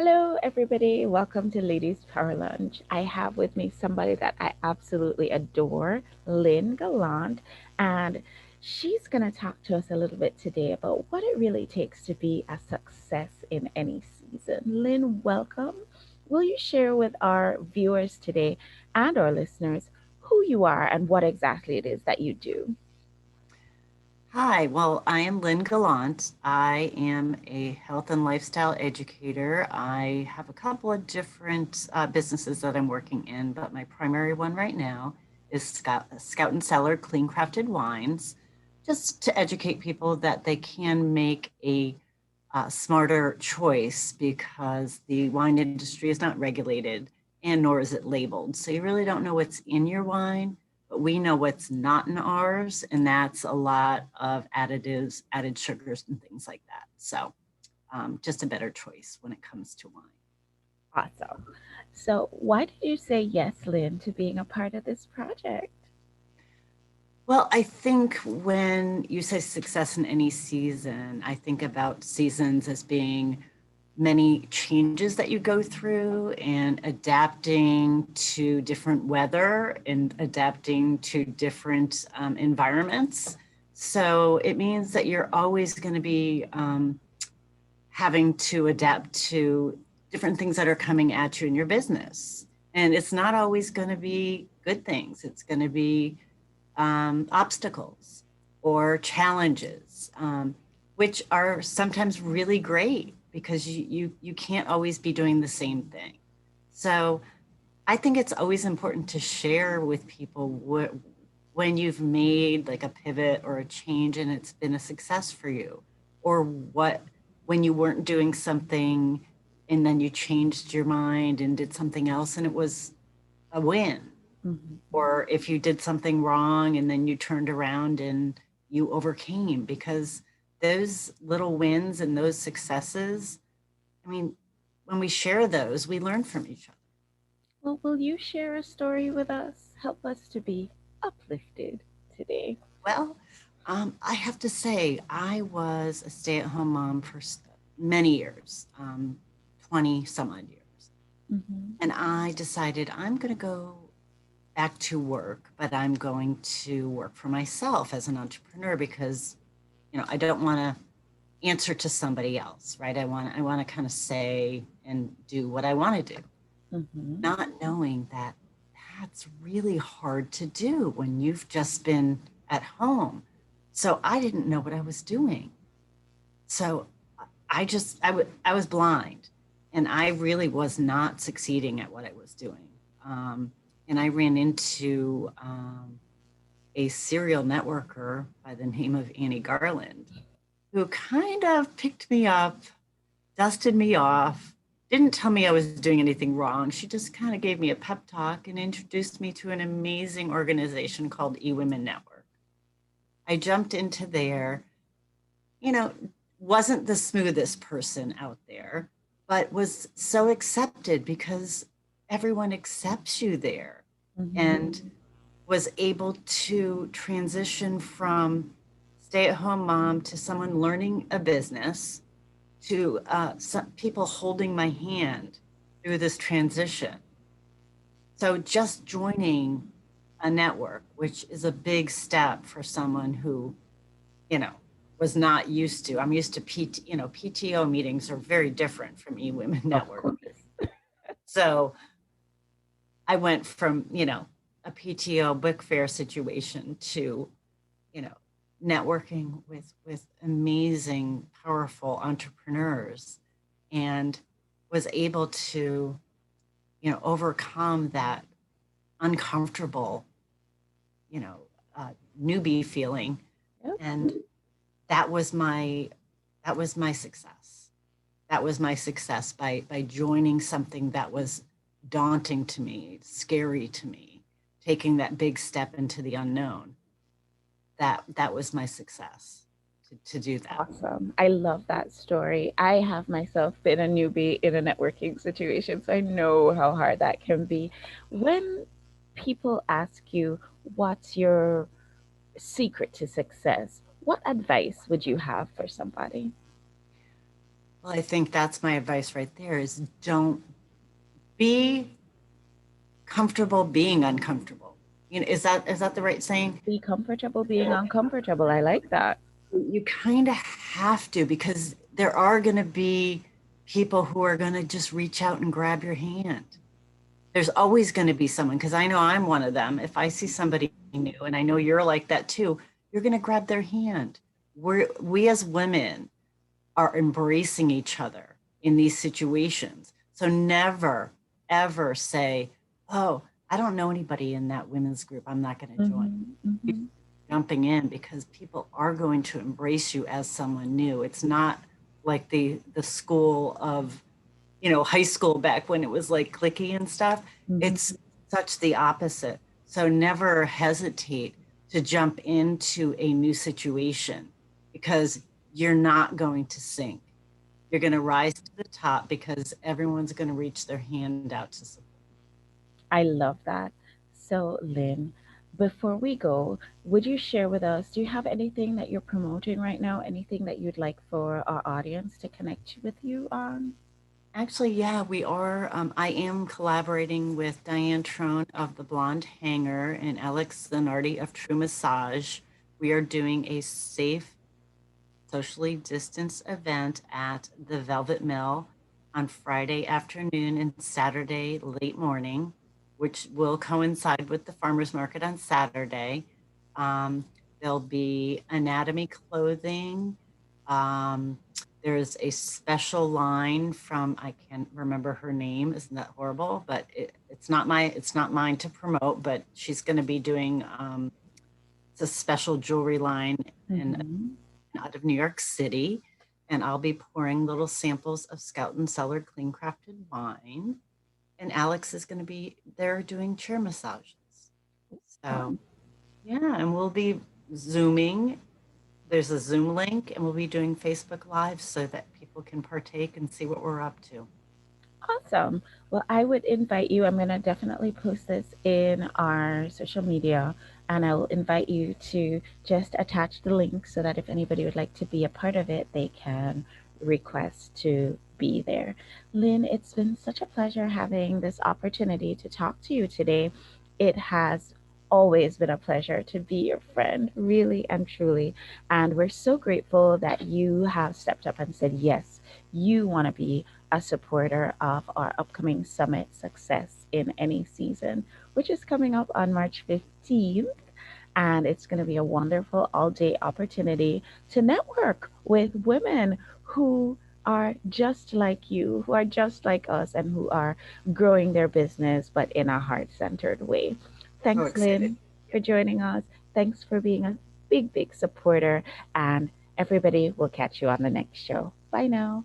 Hello, everybody. Welcome to Ladies Power Lunch. I have with me somebody that I absolutely adore, Lynn Gallant, and she's going to talk to us a little bit today about what it really takes to be a success in any season. Lynn, welcome. Will you share with our viewers today and our listeners who you are and what exactly it is that you do? Hi, well, I am Lynn Gallant. I am a health and lifestyle educator. I have a couple of different businesses that I'm working in, but my primary one right now is Scout and Cellar Clean Crafted Wines, just to educate people that they can make a smarter choice because the wine industry is not regulated and nor is it labeled. So you really don't know what's in your wine, but we know what's not in ours, and that's a lot of additives, added sugars, and things like that. So just a better choice when it comes to wine. Awesome. So, why did you say yes, Lynn, to being a part of this project? Well, I think when you say success in any season, I think about seasons as being many changes that you go through and adapting to different weather and adapting to different environments. So it means that you're always going to be having to adapt to different things that are coming at you in your business. And it's not always going to be good things, it's going to be obstacles or challenges, which are sometimes really great because you can't always be doing the same thing. So I think it's always important to share with people when you've made like a pivot or a change and it's been a success for you, or what when you weren't doing something and then you changed your mind and did something else and it was a win, Mhm. or if you did something wrong and then you turned around and you overcame, because those little wins and those successes, I mean, when we share those, we learn from each other. Well, will you share a story with us? Help us to be uplifted today. Well, I have to say, I was a stay at home mom for many years, 20 some odd years. Hmm. And I decided I'm going to go back to work, but I'm going to work for myself as an entrepreneur because, I don't want to answer to somebody else, right? I want to kind of say and do what I want to do, Hmm. not knowing that that's really hard to do when you've just been at home. So I didn't know what I was doing. So I was blind, and I really was not succeeding at what I was doing. And I ran into a serial networker by the name of Annie Garland, who kind of picked me up, dusted me off, didn't tell me I was doing anything wrong. She just kind of gave me a pep talk and introduced me to an amazing organization called eWomen Network. I jumped into there, you know, wasn't the smoothest person out there, but was so accepted because everyone accepts you there, Hmm. and was able to transition from stay at home mom to someone learning a business to some people holding my hand through this transition. So just joining a network, which is a big step for someone who, you know, was not used to. I'm used to PTO meetings are very different from eWomen Of Network course. meetings. So I went from, a PTO book fair situation to, you know, networking with amazing, powerful entrepreneurs, and was able to, overcome that uncomfortable, you know, newbie feeling. Yep. And that was my that was my success. That was my success by joining something that was daunting to me, scary to me, taking that big step into the unknown. That was my success to do that. Awesome. I love that story. I have myself been a newbie in a networking situation, so I know how hard that can be. When people ask you, what's your secret to success? What advice would you have for somebody? Well, I think that's my advice right there is don't be comfortable being uncomfortable. Is that the right saying? Be comfortable being uncomfortable. I like that. You kind of have to because there are going to be people who are going to just reach out and grab your hand. There's always going to be someone because I know I'm one of them. If I see somebody new and I know you're like that too, you're going to grab their hand. We as women are embracing each other in these situations. So never, ever say, oh, I don't know anybody in that women's group. I'm not going to join. Hmm. Hmm. Jumping in because people are going to embrace you as someone new. It's not like the school of, high school back when it was like clicky and stuff. Hmm. It's such the opposite. So never hesitate to jump into a new situation because you're not going to sink. You're going to rise to the top because everyone's going to reach their hand out to support. I love that. So, Lynn, before we go, would you share with us, do you have anything that you're promoting right now? Anything that you'd like for our audience to connect with you on? Actually, yeah, we are. I am collaborating with Diane Trone of the Blonde Hanger and Alex Zanardi of True Massage. We are doing a safe, socially distanced event at the Velvet Mill on Friday afternoon and Saturday late morning, which will coincide with the farmers market on Saturday. Um, there'll be anatomy clothing. Um, there's a special line from I can't remember her name. Isn't that horrible? But it's not mine to promote. But she's going to be doing it's a special jewelry line and Mm-hmm. out of New York City, and I'll be pouring little samples of Scout and Cellar clean crafted wine. And Alex is going to be there doing chair massages. So, yeah, and we'll be Zooming. There's a Zoom link, and we'll be doing Facebook Live so that people can partake and see what we're up to. Awesome. Well, I would invite you. I'm going to definitely post this in our social media, and I will invite you to just attach the link so that if anybody would like to be a part of it, they can request to be there. Lynn, it's been such a pleasure having this opportunity to talk to you today. It has always been a pleasure to be your friend, really and truly. And we're so grateful that you have stepped up and said, yes, you want to be a supporter of our upcoming summit success in any season, which is coming up on March 15th. And it's going to be a wonderful all day opportunity to network with women who are just like you, who are just like us, and who are growing their business, but in a heart centered way. So Thanks, excited. Lynn, for joining us. Thanks for being a big, big supporter. And everybody will catch you on the next show. Bye now.